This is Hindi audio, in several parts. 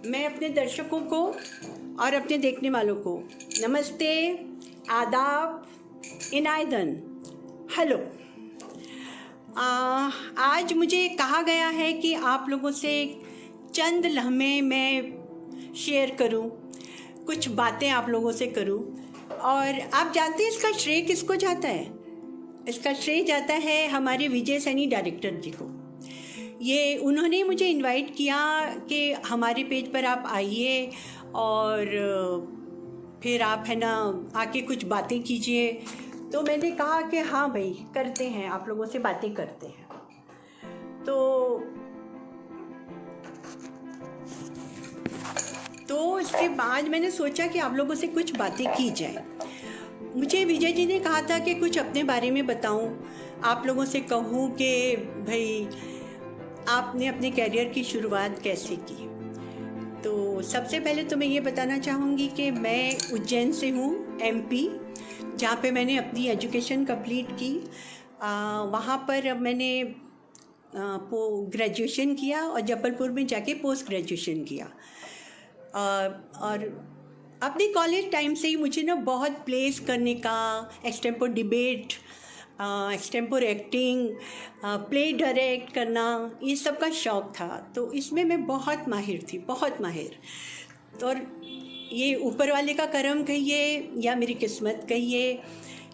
मैं अपने दर्शकों को और अपने देखने वालों को नमस्ते, आदाब, इनायदन, हेलो। आज मुझे कहा गया है कि आप लोगों से चंद लम्हे मैं शेयर करूं, कुछ बातें आप लोगों से करूं। और आप जानते हैं इसका श्रेय किसको जाता है? इसका श्रेय जाता है हमारे विजय सैनी डायरेक्टर जी को। ये उन्होंने मुझे इनवाइट किया कि हमारे पेज पर आप आइए और फिर आप है ना आके कुछ बातें कीजिए। तो मैंने कहा कि हाँ भाई, करते हैं, आप लोगों से बातें करते हैं। तो इसके बाद मैंने सोचा कि आप लोगों से कुछ बातें की जाए। मुझे विजय जी ने कहा था कि कुछ अपने बारे में बताऊं, आप लोगों से कहूं कि भाई आपने अपने कैरियर की शुरुआत कैसे की। तो सबसे पहले तो मैं ये बताना चाहूँगी कि मैं उज्जैन से हूँ, एमपी, जहाँ पे मैंने अपनी एजुकेशन कंप्लीट की। वहाँ पर मैंने ग्रेजुएशन किया और जबलपुर में जाके पोस्ट ग्रेजुएशन किया। और अपने कॉलेज टाइम से ही मुझे ना बहुत प्लेस करने का, extempore debate, extempore acting, play direct करना, ये सब का शौक़ था। तो इसमें मैं बहुत माहिर थी, बहुत माहिर। और ये ऊपर वाले का करम कहिए या मेरी किस्मत कहिए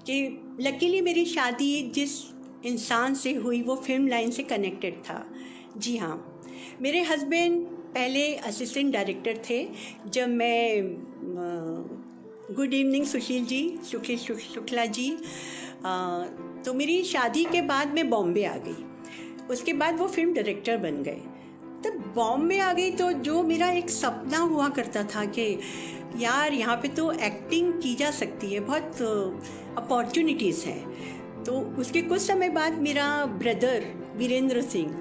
कि लकीली मेरी शादी जिस इंसान से हुई वो फिल्म लाइन से कनेक्टेड था। जी हाँ, मेरे हस्बैंड पहले असिस्टेंट डायरेक्टर थे। जब मैं गुड इवनिंग सुशील जी, शुक्ला जी, तो मेरी शादी के बाद मैं बॉम्बे आ गई। उसके बाद वो फिल्म डायरेक्टर बन गए। तब बॉम्बे आ गई तो जो मेरा एक सपना हुआ करता था कि यार यहाँ पे तो एक्टिंग की जा सकती है, बहुत अपॉर्चुनिटीज़ हैं। तो उसके कुछ समय बाद मेरा ब्रदर वीरेंद्र सिंह,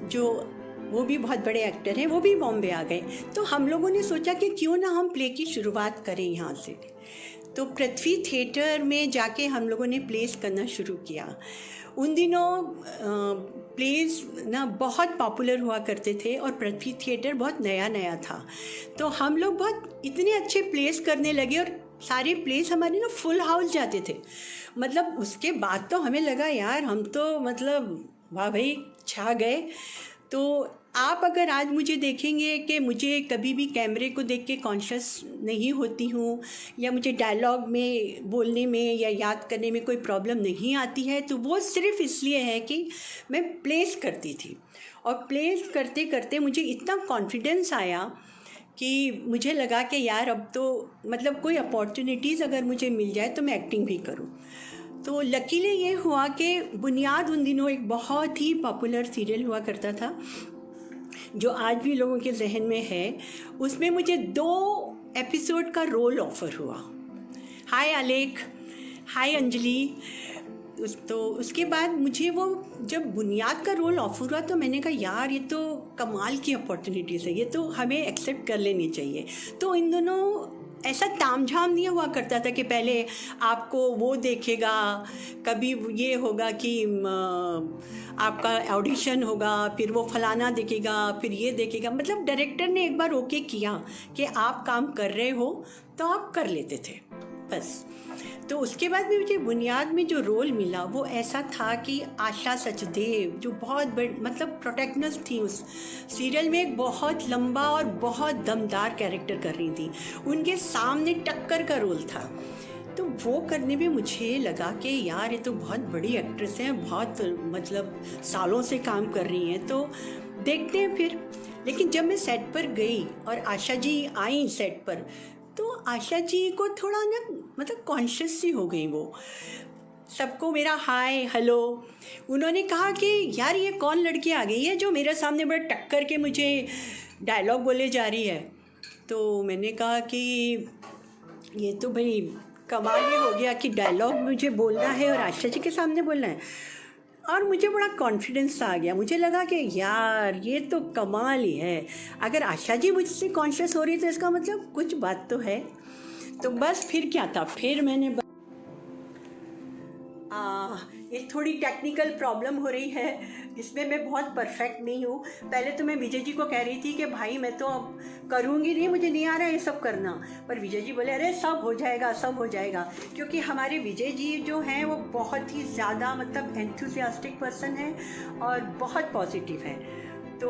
जो वो भी बहुत बड़े एक्टर हैं, वो भी बॉम्बे आ गए। तो हम लोगों ने सोचा कि क्यों ना हम प्ले की शुरुआत करें यहाँ से। तो पृथ्वी थिएटर में जाके हम लोगों ने प्लेस करना शुरू किया। उन दिनों प्लेस ना बहुत पॉपुलर हुआ करते थे और पृथ्वी थिएटर बहुत नया नया था। तो हम लोग बहुत इतने अच्छे प्लेस करने लगे और सारे प्लेस हमारे ना फुल हाउस जाते थे। मतलब उसके बाद तो हमें लगा यार हम तो मतलब वाह भाई, छा गए। तो आप अगर आज मुझे देखेंगे कि मुझे कभी भी कैमरे को देख के कॉन्शियस नहीं होती हूँ या मुझे डायलॉग में बोलने में या याद करने में कोई प्रॉब्लम नहीं आती है, तो वो सिर्फ इसलिए है कि मैं प्लेस करती थी। और प्लेस करते करते मुझे इतना कॉन्फिडेंस आया कि मुझे लगा कि यार अब तो मतलब कोई अपॉर्चुनिटीज़ अगर मुझे मिल जाए तो मैं एक्टिंग भी करूँ। तो लकीली ये हुआ कि बुनियाद उन दिनों एक बहुत ही पॉपुलर सीरियल हुआ करता था जो आज भी लोगों के जहन में है। उसमें मुझे 2 एपिसोड का रोल ऑफ़र हुआ। हाय आलेख, हाय अंजलि। तो उसके बाद मुझे वो जब बुनियाद का रोल ऑफ़र हुआ तो मैंने कहा यार ये तो कमाल की अपॉर्चुनिटीज़ है, ये तो हमें एक्सेप्ट कर लेनी चाहिए। तो इन दोनों ऐसा तामझाम नहीं हुआ करता था कि पहले आपको वो देखेगा, कभी ये होगा कि आपका ऑडिशन होगा, फिर वो फलाना देखेगा, फिर ये देखेगा। मतलब डायरेक्टर ने एक बार ओके किया कि आप काम कर रहे हो तो आप कर लेते थे बस। तो उसके बाद भी मुझे बुनियाद में जो रोल मिला वो ऐसा था कि आशा सचदेव, जो बहुत बड़ी मतलब प्रोटैगनिस्ट थी उस सीरियल में, एक बहुत लंबा और बहुत दमदार कैरेक्टर कर रही थी। उनके सामने टक्कर का रोल था। तो वो करने में मुझे लगा कि यार ये तो बहुत बड़ी एक्ट्रेस हैं, बहुत मतलब सालों से काम कर रही हैं, तो देखते हैं फिर। लेकिन जब मैं सेट पर गई और आशा जी आई सेट पर, तो आशा जी को थोड़ा ना मतलब कॉन्शियस सी हो गई। वो सबको मेरा हाय हेलो। उन्होंने कहा कि यार ये कौन लड़की आ गई है जो मेरे सामने बड़ा टक्कर के मुझे डायलॉग बोले जा रही है। तो मैंने कहा कि ये तो भाई कमाल ये हो गया कि डायलॉग मुझे बोलना है और आशा जी के सामने बोलना है। और मुझे बड़ा कॉन्फिडेंस आ गया। मुझे लगा कि यार ये तो कमाल ही है। अगर आशा जी मुझसे कॉन्शियस हो रही तो इसका मतलब कुछ बात तो है। तो बस फिर क्या था, फिर मैंने एक थोड़ी टेक्निकल प्रॉब्लम हो रही है, इसमें मैं बहुत परफेक्ट नहीं हूँ। पहले तो मैं विजय जी को कह रही थी कि भाई मैं तो अब करूँगी नहीं, मुझे नहीं आ रहा है ये सब करना, पर विजय जी बोले अरे सब हो जाएगा, सब हो जाएगा। क्योंकि हमारे विजय जी जो हैं वो बहुत ही ज़्यादा मतलब एंथुसियास्टिक पर्सन है और बहुत पॉजिटिव है। तो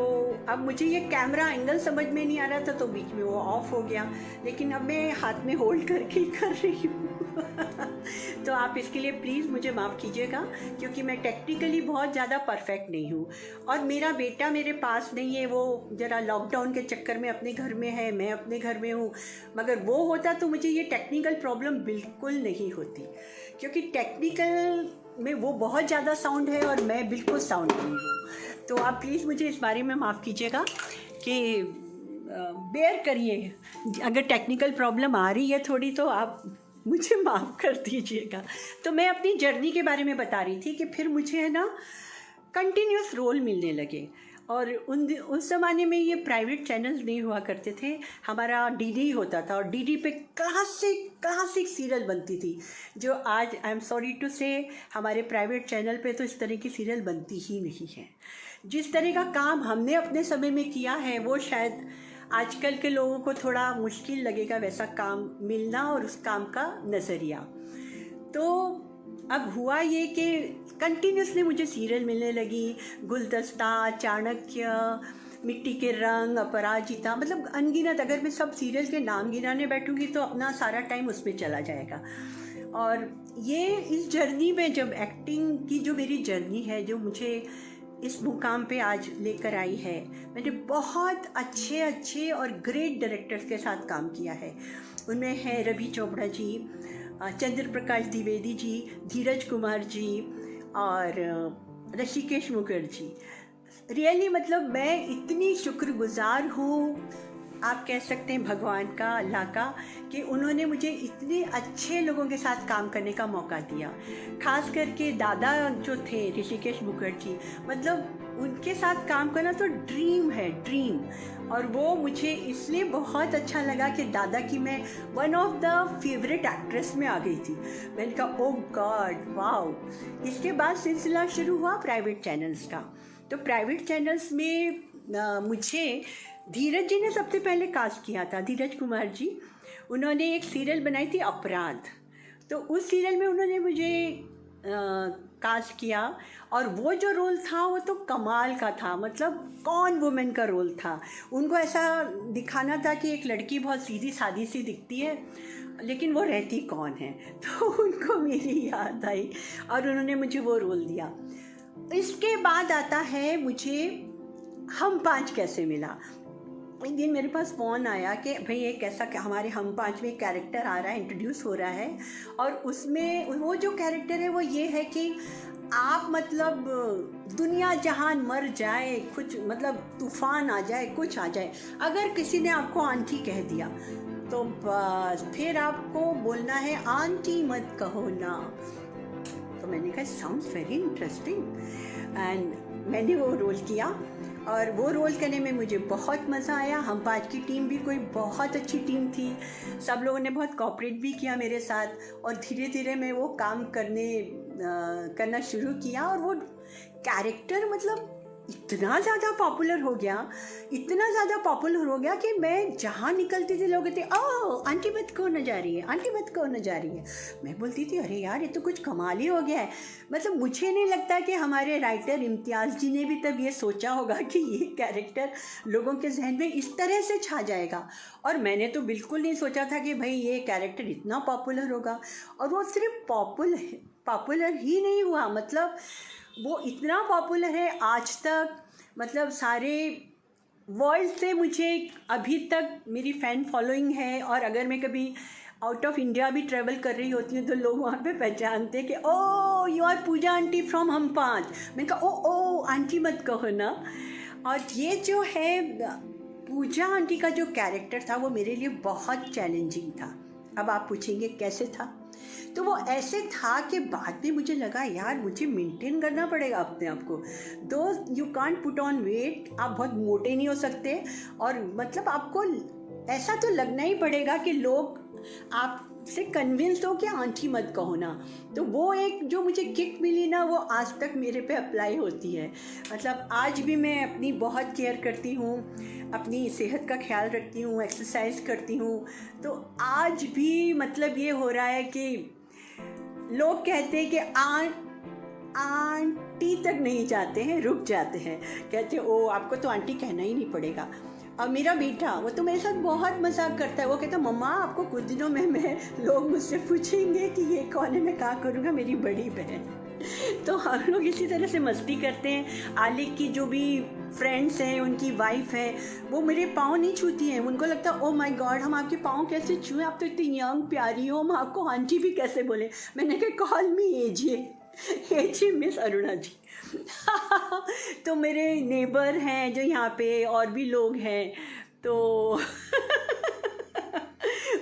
अब मुझे ये कैमरा एंगल समझ में नहीं आ रहा था तो बीच में वो ऑफ हो गया, लेकिन अब मैं हाथ में होल्ड करके ही कर रही हूँ। तो आप इसके लिए प्लीज़ मुझे माफ़ कीजिएगा, क्योंकि मैं टेक्निकली बहुत ज़्यादा परफेक्ट नहीं हूँ। और मेरा बेटा मेरे पास नहीं है, वो ज़रा लॉकडाउन के चक्कर में अपने घर में है, मैं अपने घर में हूँ। मगर वो होता तो मुझे ये टेक्निकल प्रॉब्लम बिल्कुल नहीं होती, क्योंकि टेक्निकल में वो बहुत ज़्यादा साउंड है और मैं बिल्कुल साउंड नहीं हूँ। तो आप प्लीज़ मुझे इस बारे में माफ़ कीजिएगा कि बेयर करिए, अगर टेक्निकल प्रॉब्लम आ रही है थोड़ी तो आप मुझे माफ़ कर दीजिएगा। तो मैं अपनी जर्नी के बारे में बता रही थी कि फिर मुझे है ना कंटिन्यूस रोल मिलने लगे। और उस ज़माने में ये प्राइवेट चैनल्स नहीं हुआ करते थे, हमारा डीडी होता था और डीडी पे क्लासिक सीरियल बनती थी, जो आज आई एम सॉरी टू से हमारे प्राइवेट चैनल पे तो इस तरह की सीरियल बनती ही नहीं है। जिस तरह का काम हमने अपने समय में किया है वो शायद आजकल के लोगों को थोड़ा मुश्किल लगेगा वैसा काम मिलना और उस काम का नज़रिया। तो अब हुआ ये कि कंटिन्यूसली मुझे सीरियल मिलने लगी, गुलदस्ता, चाणक्य, मिट्टी के रंग, अपराजिता, मतलब अनगिनत। अगर मैं सब सीरियल के नाम गिनाने बैठूंगी तो अपना सारा टाइम उसमें चला जाएगा। और ये इस जर्नी में जब एक्टिंग की जो मेरी जर्नी है, जो मुझे इस मुकाम पे आज लेकर आई है, मैंने बहुत अच्छे और ग्रेट डायरेक्टर्स के साथ काम किया है। उनमें है रवि चोपड़ा जी, चंद्र प्रकाश द्विवेदी जी, धीरज कुमार जी और ऋषिकेश मुखर्जी। रियली मतलब मैं इतनी शुक्रगुजार हूँ, आप कह सकते हैं भगवान का, अल्लाह का, कि उन्होंने मुझे इतने अच्छे लोगों के साथ काम करने का मौका दिया। खास करके दादा जो थे ऋषिकेश मुखर्जी, मतलब उनके साथ काम करना तो ड्रीम है, ड्रीम। और वो मुझे इसलिए बहुत अच्छा लगा कि दादा की मैं one of the favourite actress में आ गई थी। मैंने कहा ओ गॉड वाओ। इसके बाद सिलसिला शुरू हुआ प्राइवेट चैनल्स का। तो प्राइवेट चैनल्स में मुझे धीरज जी ने सबसे पहले कास्ट किया था, धीरज कुमार जी। उन्होंने एक सीरियल बनाई थी अपराध, तो उस सीरियल में उन्होंने मुझे कास्ट किया और वो जो रोल था वो तो कमाल का था, मतलब कौन वुमेन का रोल था। उनको ऐसा दिखाना था कि एक लड़की बहुत सीधी सादी सी दिखती है लेकिन वो रहती कौन है, तो उनको मेरी याद आई और उन्होंने मुझे वो रोल दिया। इसके बाद आता है मुझे हम पाँच कैसे मिला। एक दिन मेरे पास फ़ोन आया कि भाई एक ऐसा हमारे हम पाँच में कैरेक्टर आ रहा है, इंट्रोड्यूस हो रहा है, और उसमें वो जो कैरेक्टर है वो ये है कि आप मतलब दुनिया जहान मर जाए, कुछ मतलब तूफ़ान आ जाए, कुछ आ जाए, अगर किसी ने आपको आंटी कह दिया तो बस फिर आपको बोलना है आंटी मत कहो ना। तो मैंने कहा साउंड्स वेरी इंटरेस्टिंग एंड मैंने वो रोल किया और वो रोल करने में मुझे बहुत मज़ा आया। हम पाँच की टीम भी कोई बहुत अच्छी टीम थी, सब लोगों ने बहुत कोऑपरेट भी किया मेरे साथ और धीरे धीरे मैं वो काम करना शुरू किया और वो कैरेक्टर मतलब इतना ज़्यादा पॉपुलर हो गया, इतना ज़्यादा पॉपुलर हो गया कि मैं जहाँ निकलती थी लोग कहते ओह आंटी मत को न जा रही है, आंटी मत को न जा रही है। मैं बोलती थी अरे यार ये तो कुछ कमाल ही हो गया है। मतलब मुझे नहीं लगता कि हमारे राइटर इम्तियाज़ जी ने भी तब ये सोचा होगा कि ये कैरेक्टर लोगों के जहन में इस तरह से छा जाएगा, और मैंने तो बिल्कुल नहीं सोचा था कि भाई ये कैरेक्टर इतना पॉपुलर होगा। और वो सिर्फ पॉपुलर ही नहीं हुआ, मतलब वो इतना पॉपुलर है आज तक, मतलब सारे वर्ल्ड से मुझे अभी तक मेरी फ़ैन फॉलोइंग है। और अगर मैं कभी आउट ऑफ इंडिया भी ट्रैवल कर रही होती हूँ तो लोग वहाँ पे पहचानते कि oh you are Pooja aunty from Hum Paanch. मैंने कहा ओ आंटी मत कहो ना। और ये जो है पूजा आंटी का जो कैरेक्टर था वो मेरे लिए बहुत चैलेंजिंग था। अब आप पूछेंगे कैसे था, तो वो ऐसे था कि बाद में मुझे लगा यार मुझे मेंटेन करना पड़ेगा अपने आप को। Though you can't put on weight, आप बहुत मोटे नहीं हो सकते, और मतलब आपको ऐसा तो लगना ही पड़ेगा कि लोग आप से कन्विंस हो कि आंटी मत कहो ना। तो वो एक जो मुझे किक मिली ना, वो आज तक मेरे पे अप्लाई होती है। मतलब आज भी मैं अपनी बहुत केयर करती हूँ, अपनी सेहत का ख्याल रखती हूँ, एक्सरसाइज करती हूँ। तो आज भी मतलब ये हो रहा है कि लोग कहते हैं कि आंटी तक नहीं जाते हैं, रुक जाते हैं, कहते ओ आपको तो आंटी कहना ही नहीं पड़ेगा। और मेरा बेटा वो तो मेरे साथ बहुत मजाक करता है, वो कहता है मम्मा आपको कुछ दिनों में मैं लोग मुझसे पूछेंगे कि ये कौन है, मैं क्या करूँगा, मेरी बड़ी बहन। तो हम लोग इसी तरह से मस्ती करते हैं। आलिक की जो भी फ्रेंड्स हैं, उनकी वाइफ है, वो मेरे पाँव नहीं छूती हैं। उनको लगता है ओ माय गॉड हम आपके पाँव कैसे छूएं, आप तो इतनी यंग प्यारी हो, हम आपको आंटी भी कैसे बोले। मैंने कहा कॉल मी एजे मिस अरुणा जी। तो मेरे नेबर हैं जो यहाँ पे और भी लोग हैं, तो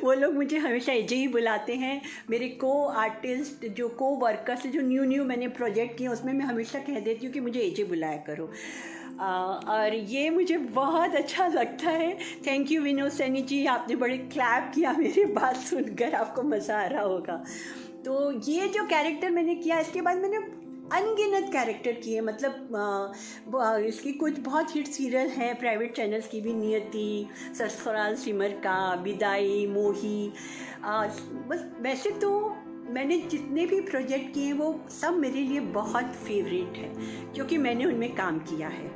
वो लोग मुझे हमेशा एजे ही बुलाते हैं। मेरे को आर्टिस्ट जो को वर्कर्स जो न्यू मैंने प्रोजेक्ट किए उसमें मैं हमेशा कह देती हूँ कि मुझे एजे बुलाया करो। और ये मुझे बहुत अच्छा लगता है। थैंक यू विनोद सैनी जी, आपने बड़े क्लैप किया मेरी बात सुनकर, आपको मज़ा आ रहा होगा। तो ये जो कैरेक्टर मैंने किया, इसके बाद मैंने अनगिनत कैरेक्टर किए। मतलब इसकी कुछ बहुत हिट सीरियल हैं प्राइवेट चैनल्स की भी, नियति, ससुराल सिमर का, विदाई, मोही। बस वैसे तो मैंने जितने भी प्रोजेक्ट किए वो सब मेरे लिए बहुत फेवरेट है क्योंकि मैंने उनमें काम किया है।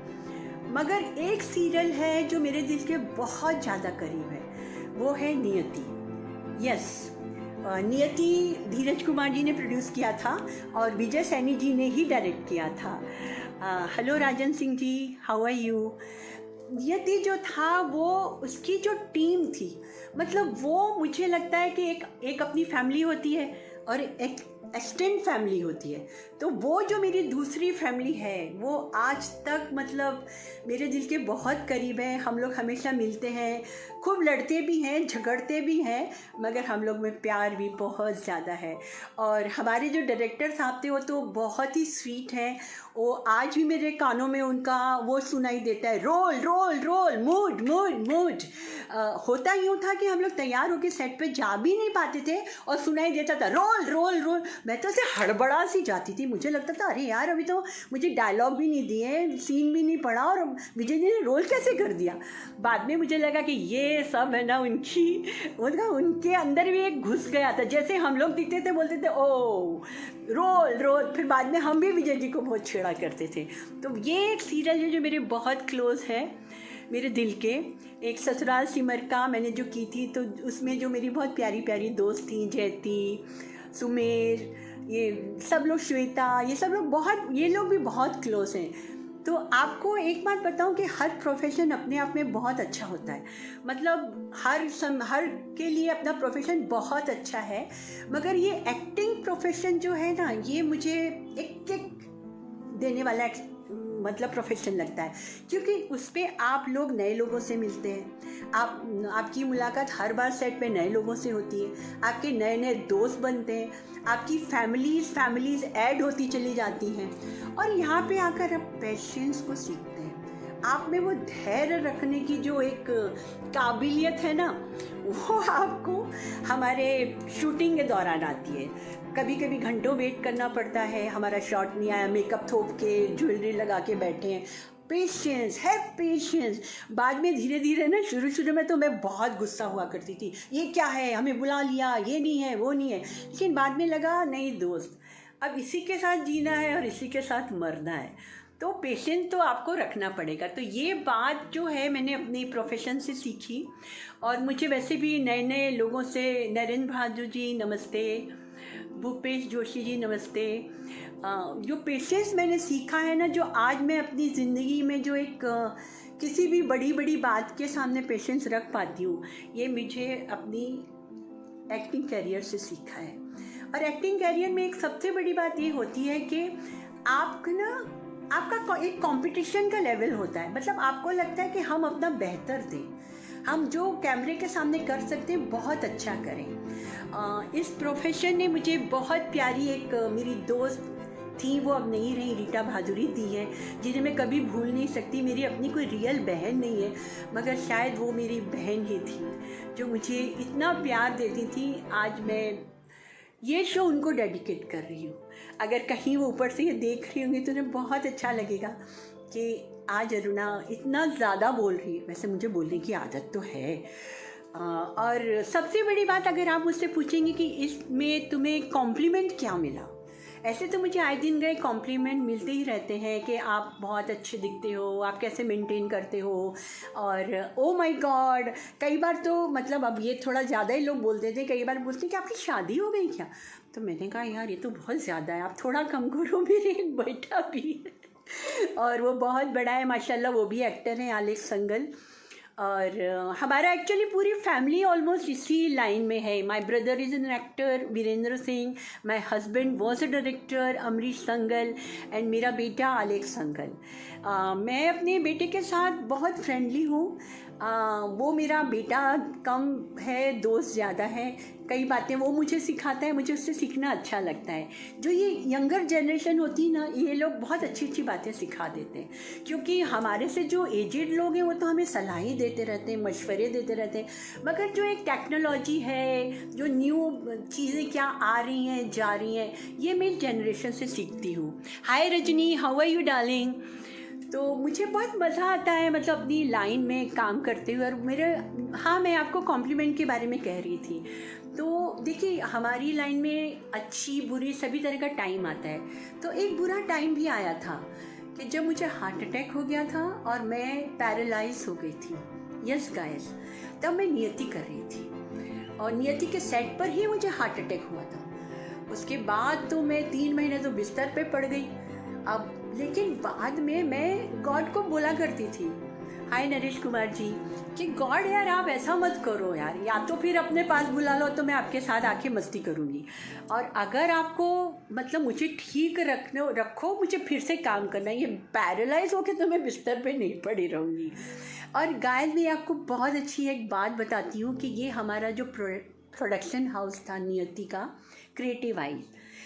मगर एक सीरियल है जो मेरे दिल के बहुत ज़्यादा करीब है, वो है नियति। यस, नियति धीरज कुमार जी ने प्रोड्यूस किया था और विजय सैनी जी ने ही डायरेक्ट किया था। Hello Rajan Singh ji, how are you. नियति जो था वो उसकी जो टीम थी, मतलब वो मुझे लगता है कि एक अपनी फैमिली होती है और एक एक्सटेंड फैमिली होती है। तो वो जो मेरी दूसरी फैमिली है वो आज तक मतलब मेरे दिल के बहुत करीब है। हम लोग हमेशा मिलते हैं, खूब लड़ते भी हैं, झगड़ते भी हैं, मगर हम लोग में प्यार भी बहुत ज़्यादा है। और हमारे जो डायरेक्टर साहब थे वो तो बहुत ही स्वीट हैं। वो आज भी मेरे कानों में उनका वो सुनाई देता है, roll roll roll, mood mood mood. होता यूँ था कि हम लोग तैयार होकर सेट पे जा भी नहीं पाते थे और सुनाई देता था रोल रोल रोल। मैं तो ऐसे हड़बड़ा सी जाती थी, मुझे लगता था अरे यार अभी तो मुझे डायलॉग भी नहीं दिए, सीन भी नहीं पढ़ा और विजय जी ने रोल कैसे कर दिया। बाद में मुझे लगा कि ये सब है ना उनके अंदर भी एक घुस गया था। जैसे हम लोग दिखते थे बोलते थे ओ रोल रोल, फिर बाद में हम भी विजय जी को बहुत छेड़ा करते थे। तो ये एक सीरियल है जो मेरे बहुत क्लोज है मेरे दिल के। एक ससुराल सिमर का मैंने जो की थी, तो उसमें जो मेरी बहुत प्यारी प्यारी दोस्त थी, जयती, सुमेर, ये सब लोग, श्वेता, ये सब लोग बहुत, ये लोग भी बहुत क्लोज हैं। तो आपको एक बात बताऊं कि हर प्रोफेशन अपने आप में बहुत अच्छा होता है। मतलब हर के लिए अपना प्रोफेशन बहुत अच्छा है, मगर ये एक्टिंग प्रोफेशन जो है ना, ये मुझे एक किक देने वाला मतलब प्रोफेशन लगता है, क्योंकि उस पर आप लोग नए लोगों से मिलते हैं। आपकी मुलाकात हर बार सेट पे नए लोगों से होती है, आपके नए नए दोस्त बनते हैं, आपकी फैमिलीज़ ऐड होती चली जाती हैं, और यहाँ पे आकर आप पेशेंस को सीखते हैं। आप में वो धैर्य रखने की जो एक काबिलियत है ना, वो आपको हमारे शूटिंग के दौरान आती है। कभी कभी घंटों वेट करना पड़ता है, हमारा शॉट नहीं आया, मेकअप थोप के ज्वेलरी लगा के बैठे हैं, पेशेंस है, पेशेंस। बाद में धीरे धीरे ना, शुरू में तो मैं बहुत गुस्सा हुआ करती थी, ये क्या है, हमें बुला लिया, ये नहीं है, वो नहीं है। लेकिन बाद में लगा नहीं दोस्त, अब इसी के साथ जीना है और इसी के साथ मरना है, तो पेशेंस तो आपको रखना पड़ेगा। तो ये बात जो है मैंने अपनी प्रोफेशन से सीखी। और मुझे वैसे भी नए नए लोगों से, नरेंद्र बहादुर जी नमस्ते, भूपेश जोशी जी नमस्ते, जो पेशेंस मैंने सीखा है ना, जो आज मैं अपनी ज़िंदगी में जो एक किसी भी बड़ी बात के सामने पेशेंस रख पाती हूँ, ये मुझे अपनी एक्टिंग करियर से सीखा है। और एक्टिंग करियर में एक सबसे बड़ी बात ये होती है कि आपका एक कंपटीशन का लेवल होता है। मतलब आपको लगता है कि हम अपना बेहतर दें, हम जो कैमरे के सामने कर सकते हैं बहुत अच्छा करें। इस प्रोफेशन ने मुझे बहुत प्यारी एक मेरी दोस्त थी वो अब नहीं रही, रीटा भादुरी दी है, जिन्हें मैं कभी भूल नहीं सकती। मेरी अपनी कोई रियल बहन नहीं है, मगर शायद वो मेरी बहन ही थी जो मुझे इतना प्यार देती थी। आज मैं ये शो उनको डेडिकेट कर रही हूँ। अगर कहीं वो ऊपर से ये देख रही होंगी तो उन्हें बहुत अच्छा लगेगा कि आज अरुणा इतना ज़्यादा बोल रही है। वैसे मुझे बोलने की आदत तो है। और सबसे बड़ी बात, अगर आप मुझसे पूछेंगे कि इसमें तुम्हें कॉम्प्लीमेंट क्या मिला, ऐसे तो मुझे आए दिन गए कॉम्प्लीमेंट मिलते ही रहते हैं कि आप बहुत अच्छे दिखते हो, आप कैसे मेंटेन करते हो, और ओ माय गॉड, कई बार तो मतलब अब ये थोड़ा ज़्यादा ही लोग बोलते थे, कई बार बोलते कि आपकी शादी हो गई क्या। तो मैंने कहा यार ये तो बहुत ज़्यादा है, आप थोड़ा कम करो। मेरे एक बेटा भी है और वो बहुत बड़ा है माशाल्लाह, वो भी एक्टर हैं, आलेख संगल। और हमारा एक्चुअली पूरी फैमिली ऑलमोस्ट इसी लाइन में है। My brother is an actor, Virendra Singh, my husband was a director, Amrish Sangal, and मेरा बेटा आलेख संगल। मैं अपने बेटे के साथ बहुत फ्रेंडली हूँ। वो मेरा बेटा कम है, दोस्त ज़्यादा है। कई बातें वो मुझे सिखाता है, मुझे उससे सीखना अच्छा लगता है। जो ये यंगर जनरेशन होती है ना, ये लोग बहुत अच्छी अच्छी बातें सिखा देते हैं, क्योंकि हमारे से जो एजेड लोग हैं वो तो हमें सलाहें देते रहते हैं, मशवरे देते रहते हैं, मगर जो एक टेक्नोलॉजी है, जो न्यू चीज़ें क्या आ रही हैं जा रही हैं, ये मैं इस जनरेशन से सीखती हूँ। Hi Rajni, how are you darling. तो मुझे बहुत मज़ा आता है मतलब अपनी लाइन में काम करते हुए। और मेरे, हाँ, मैं आपको कॉम्प्लीमेंट के बारे में कह रही थी। तो देखिए, हमारी लाइन में अच्छी बुरी सभी तरह का टाइम आता है। तो एक बुरा टाइम भी आया था कि जब मुझे हार्ट अटैक हो गया था और मैं पैरालाइज हो गई थी। यस गाइस, तब मैं नियति कर रही थी और नियति के सेट पर ही मुझे हार्ट अटैक हुआ था। उसके बाद तो मैं 3 महीने तो बिस्तर पे पड़ गई। अब लेकिन बाद में मैं गॉड को बोला करती थी, हाय नरेश कुमार जी, कि गॉड यार आप ऐसा मत करो यार, या तो फिर अपने पास बुला लो तो मैं आपके साथ आके मस्ती करूँगी, और अगर आपको मतलब मुझे ठीक रखो, मुझे फिर से काम करना है। ये पैरालाइज होके तो मैं बिस्तर पे नहीं पड़ी रहूँगी। और गाइस, मैं आपको बहुत अच्छी एक बात बताती हूँ कि ये हमारा जो प्रोडक्शन हाउस था नियति का, क्रिएटिव आइज,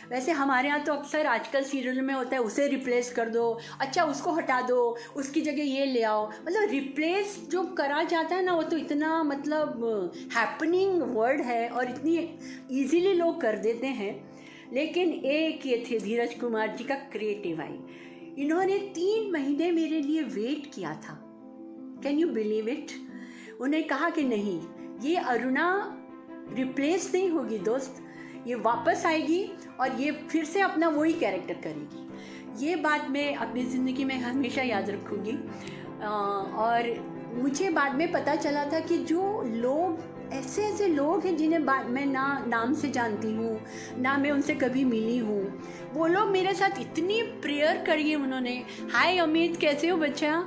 वैसे हमारे यहाँ तो अक्सर आजकल सीरियल में होता है उसे रिप्लेस कर दो, अच्छा उसको हटा दो, उसकी जगह ये ले आओ। मतलब रिप्लेस जो करा जाता है ना, वो तो इतना मतलब हैपनिंग वर्ड है और इतनी इजीली लोग कर देते हैं। लेकिन एक ये थे धीरज कुमार जी का क्रिएटिव आई, इन्होंने 3 महीने मेरे लिए वेट किया था। Can you believe it. उन्हें कहा कि नहीं, ये अरुणा रिप्लेस नहीं होगी दोस्त, ये वापस आएगी और ये फिर से अपना वही कैरेक्टर करेगी। ये बात मैं अपनी ज़िंदगी में हमेशा याद रखूँगी। और मुझे बाद में पता चला था कि जो लोग ऐसे ऐसे लोग हैं जिन्हें बाद में ना नाम से जानती हूँ, ना मैं उनसे कभी मिली हूँ, वो लोग मेरे साथ इतनी प्रेयर करी है उन्होंने। हाय अमित, कैसे हो बच्चा।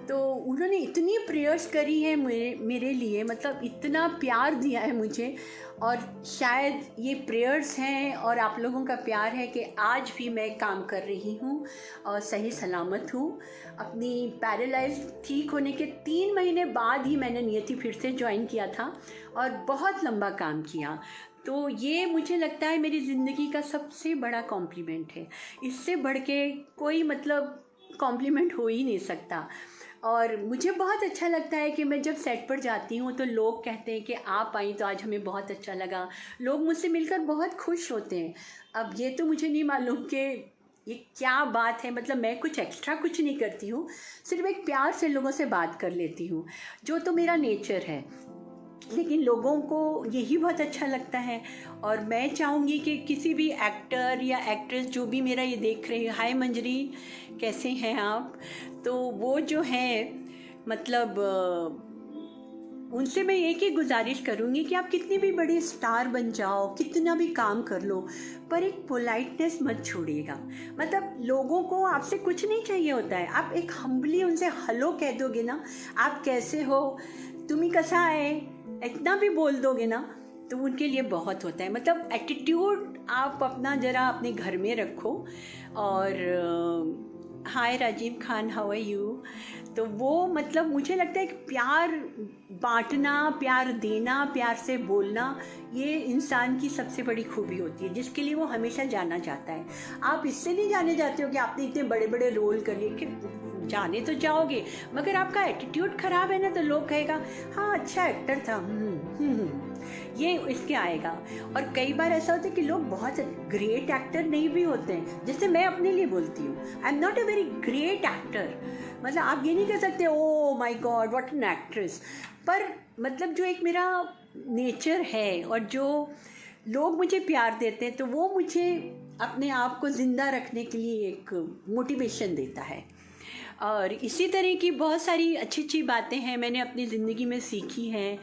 तो उन्होंने इतनी प्रेयर्स करी है मेरे लिए, मतलब इतना प्यार दिया है मुझे। और शायद ये प्रेयर्स हैं और आप लोगों का प्यार है कि आज भी मैं काम कर रही हूँ और सही सलामत हूँ। अपनी पैरालाइज ठीक होने के 3 महीने बाद ही मैंने नियति फिर से ज्वाइन किया था और बहुत लंबा काम किया। तो ये मुझे लगता है मेरी ज़िंदगी का सबसे बड़ा कॉम्प्लीमेंट है। इससे बढ़ के कोई मतलब कॉम्प्लीमेंट हो ही नहीं सकता। और मुझे बहुत अच्छा लगता है कि मैं जब सेट पर जाती हूँ तो लोग कहते हैं कि आप आई तो आज हमें बहुत अच्छा लगा। लोग मुझसे मिलकर बहुत खुश होते हैं। अब ये तो मुझे नहीं मालूम कि ये क्या बात है, मतलब मैं कुछ एक्स्ट्रा कुछ नहीं करती हूँ, सिर्फ एक प्यार से लोगों से बात कर लेती हूँ, जो तो मेरा नेचर है। लेकिन लोगों को यही बहुत अच्छा लगता है। और मैं चाहूँगी कि किसी भी एक्टर या एक्ट्रेस जो भी मेरा ये देख रहे हैं, हाय मंजरी, कैसे हैं आप, तो वो जो है मतलब उनसे मैं एक ही गुजारिश करूँगी कि आप कितनी भी बड़ी स्टार बन जाओ, कितना भी काम कर लो, पर एक पोलाइटनेस मत छोड़िएगा। मतलब लोगों को आपसे कुछ नहीं चाहिए होता है, आप एक हम्बली उनसे हेलो कह दोगे ना, आप कैसे हो, तुम्ही कसा है, इतना भी बोल दोगे ना, तो उनके लिए बहुत होता है। मतलब एटीट्यूड आप अपना ज़रा अपने घर में रखो। और hi Rajiv Khan, how are you. तो वो मतलब मुझे लगता है कि प्यार बांटना, प्यार देना, प्यार से बोलना, ये इंसान की सबसे बड़ी खूबी होती है, जिसके लिए वो हमेशा जाना चाहता है। आप इससे नहीं जाने जाते हो कि आपने इतने बड़े बड़े रोल कर लिए, कि जाने तो जाओगे मगर आपका एटीट्यूड खराब है ना, तो लोग कहेगा हाँ अच्छा एक्टर था, ये इसके आएगा। और कई बार ऐसा होता है कि लोग बहुत ग्रेट एक्टर नहीं भी होते हैं, जैसे मैं अपने लिए बोलती हूँ, I am not a very great actor. मतलब आप ये नहीं कह सकते oh my God what an actress, पर मतलब जो एक मेरा नेचर है और जो लोग मुझे प्यार देते हैं, तो वो मुझे अपने आप को ज़िंदा रखने के लिए एक मोटिवेशन देता है। और इसी तरह की बहुत सारी अच्छी अच्छी बातें हैं मैंने अपनी ज़िंदगी में सीखी हैं।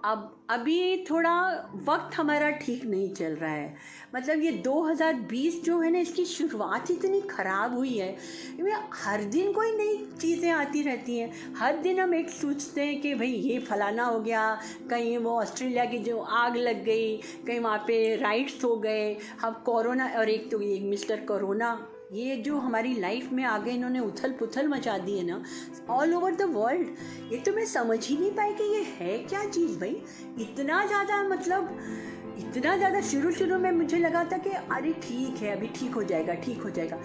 अब अभी थोड़ा वक्त हमारा ठीक नहीं चल रहा है, मतलब ये 2020 जो है ना, इसकी शुरुआत इतनी ख़राब हुई है। हर दिन कोई नई चीज़ें आती रहती हैं, हर दिन हम एक सोचते हैं कि भाई ये फलाना हो गया, कहीं वो ऑस्ट्रेलिया की जो आग लग गई, कहीं वहाँ पे राइट्स हो गए, हम कोरोना, और एक तो ये मिस्टर कोरोना, ये जो हमारी लाइफ में आ गए, इन्होंने उथल पुथल मचा दी है ना ऑल ओवर द वर्ल्ड। ये तो मैं समझ ही नहीं पाई कि ये है क्या चीज़ भाई, इतना ज़्यादा, मतलब इतना ज़्यादा। शुरू में मुझे लगा था कि अरे ठीक है, अभी ठीक हो जाएगा, ठीक हो जाएगा,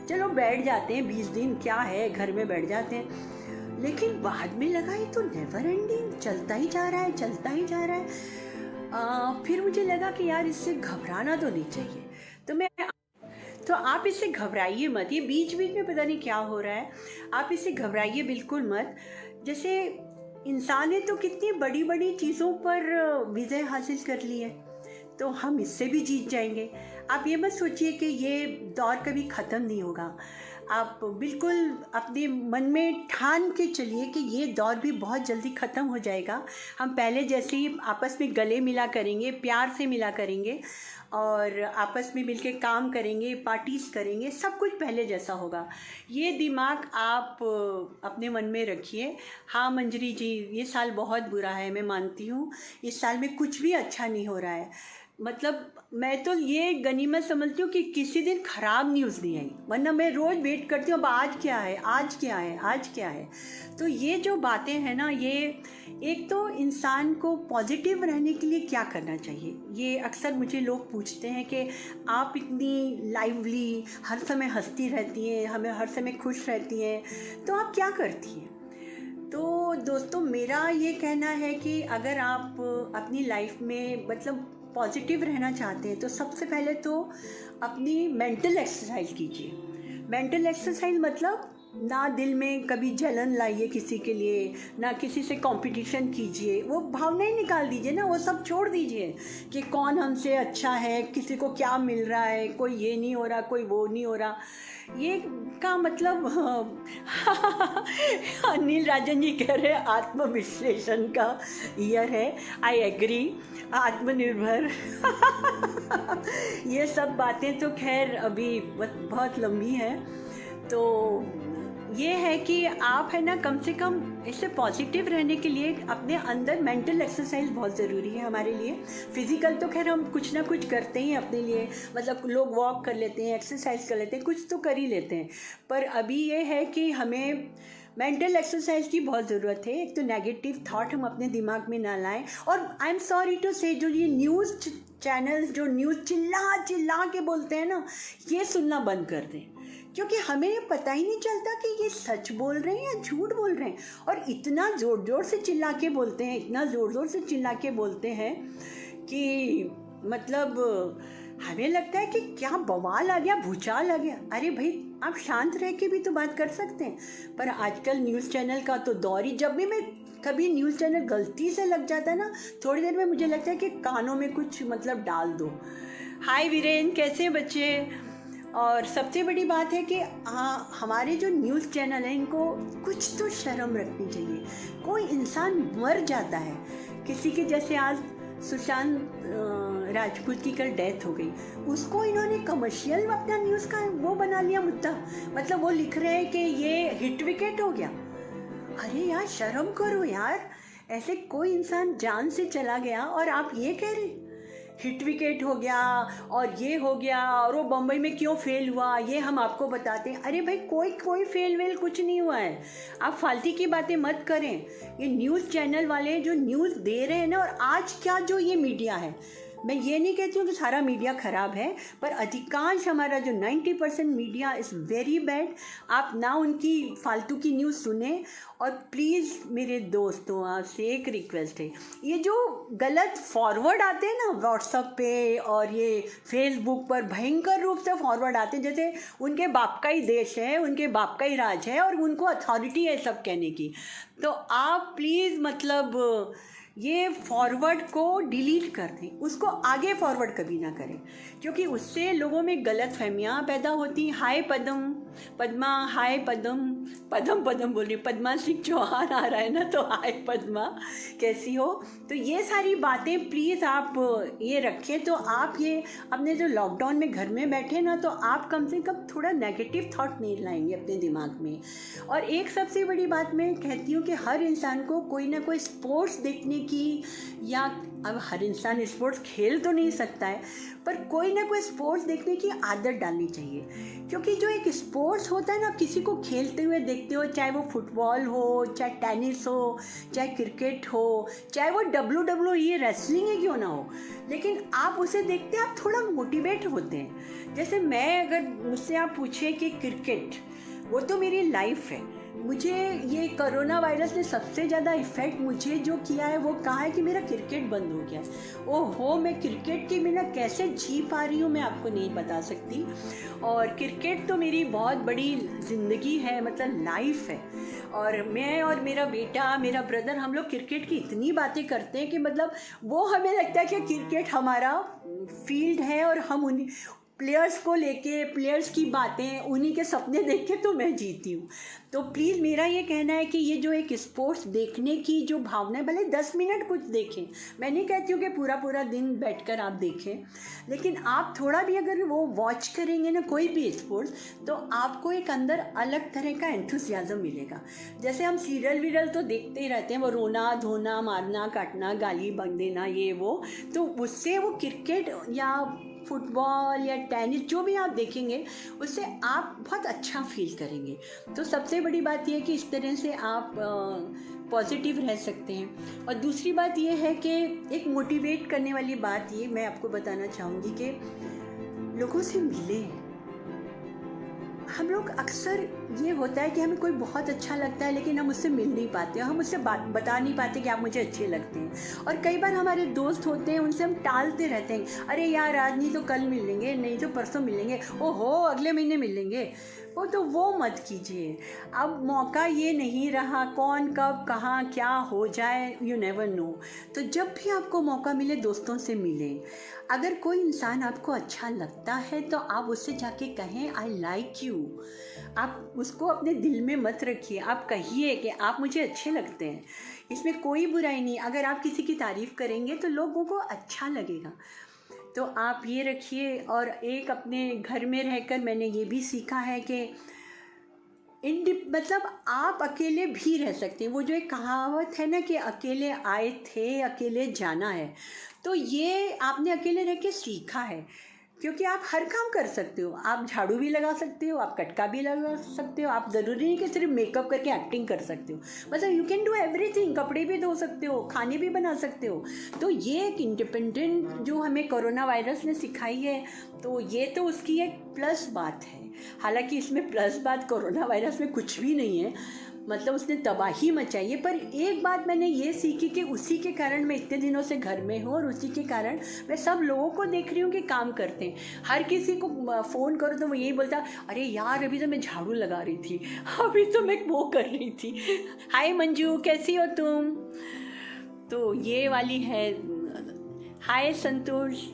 चलो बैठ जाते हैं 20 दिन, क्या है, घर में बैठ जाते हैं। लेकिन बाद में लगा ये तो नेवर एंडिंग, चलता ही जा रहा है, चलता ही जा रहा है। फिर मुझे लगा कि यार इससे घबराना तो नहीं चाहिए, तो आप इससे घबराइए मत। ये बीच बीच में पता नहीं क्या हो रहा है, आप इससे घबराइए बिल्कुल मत। जैसे इंसान ने तो कितनी बड़ी बड़ी चीज़ों पर विजय हासिल कर ली है, तो हम इससे भी जीत जाएंगे। आप ये मत सोचिए कि ये दौर कभी ख़त्म नहीं होगा। आप बिल्कुल अपने मन में ठान के चलिए कि ये दौर भी बहुत जल्दी ख़त्म हो जाएगा। हम पहले जैसे ही आपस में गले मिला करेंगे, प्यार से मिला करेंगे और आपस में मिलके काम करेंगे, पार्टीज करेंगे, सब कुछ पहले जैसा होगा। ये दिमाग आप अपने मन में रखिए। हाँ मंजरी जी, ये साल बहुत बुरा है, मैं मानती हूँ, इस साल में कुछ भी अच्छा नहीं हो रहा है। मतलब मैं तो ये गनीमत समझती हूँ कि किसी दिन ख़राब न्यूज़ नहीं आई, वरना मैं रोज़ वेट करती हूँ अब आज क्या है, आज क्या है, आज क्या है। तो ये जो बातें हैं ना, ये एक तो इंसान को पॉजिटिव रहने के लिए क्या करना चाहिए, ये अक्सर मुझे लोग पूछते हैं कि आप इतनी लाइवली, हर समय हंसती रहती हैं, हमें हर समय खुश रहती हैं, तो आप क्या करती हैं। तो दोस्तों, मेरा ये कहना है कि अगर आप अपनी लाइफ में मतलब पॉजिटिव रहना चाहते हैं, तो सबसे पहले तो अपनी मेंटल एक्सरसाइज कीजिए। मेंटल एक्सरसाइज मतलब ना दिल में कभी जलन लाइए किसी के लिए, ना किसी से कंपटीशन कीजिए, वो भावनाएं निकाल दीजिए ना, वो सब छोड़ दीजिए कि कौन हमसे अच्छा है, किसी को क्या मिल रहा है, कोई ये नहीं हो रहा, कोई वो नहीं हो रहा। ये का मतलब अनिल राजन जी कह रहे हैं आत्मविश्लेषण का ईयर है, आई एग्री, आत्मनिर्भर ये सब बातें तो खैर अभी बहुत लंबी हैं। तो ये है कि आप है ना, कम से कम इससे पॉजिटिव रहने के लिए अपने अंदर मेंटल एक्सरसाइज बहुत ज़रूरी है हमारे लिए। फिज़िकल तो खैर हम कुछ ना कुछ करते ही अपने लिए, मतलब लोग वॉक कर लेते हैं, एक्सरसाइज कर लेते हैं, कुछ तो कर ही लेते हैं, पर अभी ये है कि हमें मेंटल एक्सरसाइज की बहुत ज़रूरत है। एक तो नेगेटिव थॉट हम अपने दिमाग में ना लाएं, और आई एम सॉरी टू से जो ये न्यूज़ चैनल्स जो न्यूज़ चिल्ला चिल्ला के बोलते हैं ना, ये सुनना बंद कर दें, क्योंकि हमें ये पता ही नहीं चलता कि ये सच बोल रहे हैं या झूठ बोल रहे हैं। और इतना ज़ोर ज़ोर से चिल्ला के बोलते हैं, इतना ज़ोर ज़ोर से चिल्ला के बोलते हैं कि मतलब हमें लगता है कि क्या बवाल आ गया, भूचाल आ गया। अरे भाई, आप शांत रह के भी तो बात कर सकते हैं। पर आजकल न्यूज़ चैनल का तो दौर ही, जब भी मैं कभी न्यूज़ चैनल गलती से लग जाता है ना, थोड़ी देर में मुझे लगता है कि कानों में कुछ मतलब डाल दो। हाय वीरेन, कैसे हैं बच्चे। और सबसे बड़ी बात है कि हमारे जो न्यूज़ चैनल हैं, इनको कुछ तो शर्म रखनी चाहिए। कोई इंसान मर जाता है, किसी के जैसे आज सुशांत राजपूत की कल डेथ हो गई, उसको इन्होंने कमर्शियल अपना न्यूज़ का वो बना लिया मुद्दा। मतलब वो लिख रहे हैं कि ये हिट विकेट हो गया। अरे यार, शर्म करो यार, ऐसे कोई इंसान जान से चला गया और आप ये कह रहे। हिट विकेट हो गया और ये हो गया और वो बम्बई में क्यों फेल हुआ ये हम आपको बताते हैं। अरे भाई कोई फेल वेल कुछ नहीं हुआ है, आप फालतू की बातें मत करें। ये न्यूज़ चैनल वाले जो न्यूज़ दे रहे हैं ना, और आज क्या जो ये मीडिया है, मैं ये नहीं कहती हूँ कि सारा मीडिया ख़राब है, पर अधिकांश हमारा जो 90% मीडिया इज़ वेरी बैड। आप ना उनकी फालतू की न्यूज़ सुने। और प्लीज़ मेरे दोस्तों, आपसे एक रिक्वेस्ट है, ये जो गलत फॉरवर्ड आते हैं ना व्हाट्सएप पे और ये फेसबुक पर, भयंकर रूप से फॉरवर्ड आते हैं जैसे उनके बाप का ही देश है, उनके बाप का ही राज है और उनको अथॉरिटी है सब कहने की। तो आप प्लीज़ मतलब ये फॉरवर्ड को डिलीट कर दें, उसको आगे फॉरवर्ड कभी ना करें, क्योंकि उससे लोगों में गलत फहमियाँ पैदा होती। हाय पद्मा, हाय पद्म बोल रही, पद्मा सिंह चौहान आ रहा है ना, तो हाय पद्मा, कैसी हो। तो ये सारी बातें प्लीज़ आप ये रखें। तो आप ये अपने जो लॉकडाउन में घर में बैठे ना, तो आप कम से कम थोड़ा नेगेटिव थॉट नहीं लाएंगे अपने दिमाग में। और एक सबसे बड़ी बात मैं कहती हूँ कि हर इंसान को कोई ना कोई स्पोर्ट्स देखने की, या अब हर इंसान स्पोर्ट्स खेल तो नहीं सकता है, पर कोई ना कोई स्पोर्ट्स देखने की आदत डालनी चाहिए। क्योंकि जो एक स्पोर्ट्स होता है ना, किसी को खेलते हुए देखते हो, चाहे वो फुटबॉल हो, चाहे टेनिस हो, चाहे क्रिकेट हो, चाहे वो WWE रेसलिंग है क्यों ना हो, लेकिन आप उसे देखते आप थोड़ा मोटिवेट होते हैं। जैसे मैं, अगर मुझसे आप पूछे कि क्रिकेट, वो तो मेरी लाइफ है। मुझे ये कोरोना वायरस ने सबसे ज़्यादा इफ़ेक्ट मुझे जो किया है वो कहा है कि मेरा क्रिकेट बंद हो गया। ओहो, मैं क्रिकेट के बिना कैसे जी पा रही हूँ मैं आपको नहीं बता सकती। और क्रिकेट तो मेरी बहुत बड़ी ज़िंदगी है, मतलब लाइफ है। और मैं और मेरा बेटा, मेरा ब्रदर, हम लोग क्रिकेट की इतनी बातें करते हैं कि मतलब वो हमें लगता है कि क्रिकेट हमारा फील्ड है और हम उन्हीं प्लेयर्स को लेके, प्लेयर्स की बातें, उन्हीं के सपने देख के तो मैं जीती हूँ। तो प्लीज़ मेरा ये कहना है कि ये जो एक स्पोर्ट्स देखने की जो भावना है, भले 10 मिनट कुछ देखें, मैं नहीं कहती हूँ कि पूरा दिन बैठकर आप देखें, लेकिन आप थोड़ा भी अगर वो वॉच करेंगे ना कोई भी स्पोर्ट्स, तो आपको एक अंदर अलग तरह का एंथुसियाज्म मिलेगा। जैसे हम सीरियल वीरियल तो देखते ही रहते हैं, वो रोना धोना, मारना काटना, गाली बक देना, ये वो, तो उससे वो क्रिकेट या फुटबॉल या टेनिस जो भी आप देखेंगे, उससे आप बहुत अच्छा फील करेंगे। तो सबसे बड़ी बात यह है कि इस तरह से आप पॉजिटिव रह सकते हैं। और दूसरी बात यह है कि एक मोटिवेट करने वाली बात ये मैं आपको बताना चाहूँगी कि लोगों से मिलें। हम लोग अक्सर ये होता है कि हमें कोई बहुत अच्छा लगता है, लेकिन हम उससे मिल नहीं पाते, हम उससे बता नहीं पाते कि आप मुझे अच्छे लगते हैं। और कई बार हमारे दोस्त होते हैं, उनसे हम टालते रहते हैं, अरे यार आज नहीं तो कल मिल लेंगे, नहीं तो परसों मिल लेंगे, ओहो अगले महीने मिल लेंगे। वो मत कीजिए। अब मौका ये नहीं रहा, कौन कब कहाँ क्या हो जाए, यू नेवर नो। तो जब भी आपको मौका मिले दोस्तों से मिलें। अगर कोई इंसान आपको अच्छा लगता है तो आप उससे जाके कहें आई लाइक यू। आप उसको अपने दिल में मत रखिए, आप कहिए कि आप मुझे अच्छे लगते हैं। इसमें कोई बुराई नहीं। अगर आप किसी की तारीफ़ करेंगे तो लोगों को अच्छा लगेगा। तो आप ये रखिए। और एक अपने घर में रहकर मैंने ये भी सीखा है कि मतलब आप अकेले भी रह सकते हैं। वो जो एक कहावत है ना कि अकेले आए थे अकेले जाना है, तो ये आपने अकेले रह के सीखा है। क्योंकि आप हर काम कर सकते हो, आप झाड़ू भी लगा सकते हो, आप कटका भी लगा सकते हो, आप ज़रूरी नहीं कि सिर्फ मेकअप करके एक्टिंग कर सकते हो, मतलब यू कैन डू एवरीथिंग। कपड़े भी धो सकते हो, खाने भी बना सकते हो। तो ये एक इंडिपेंडेंट जो हमें कोरोना वायरस ने सिखाई है, तो ये तो उसकी एक प्लस बात है। हालांकि इसमें प्लस बात कोरोना वायरस में कुछ भी नहीं है, मतलब उसने तबाही मचाई है। पर एक बात मैंने ये सीखी कि उसी के कारण मैं इतने दिनों से घर में हूँ, और उसी के कारण मैं सब लोगों को देख रही हूँ कि काम करते हैं। हर किसी को फ़ोन करो तो वो यही बोलता, अरे यार अभी तो मैं झाड़ू लगा रही थी, अभी तो मैं वो कर रही थी। हाय मंजू, कैसी हो तुम? तो ये वाली है। हाय संतोष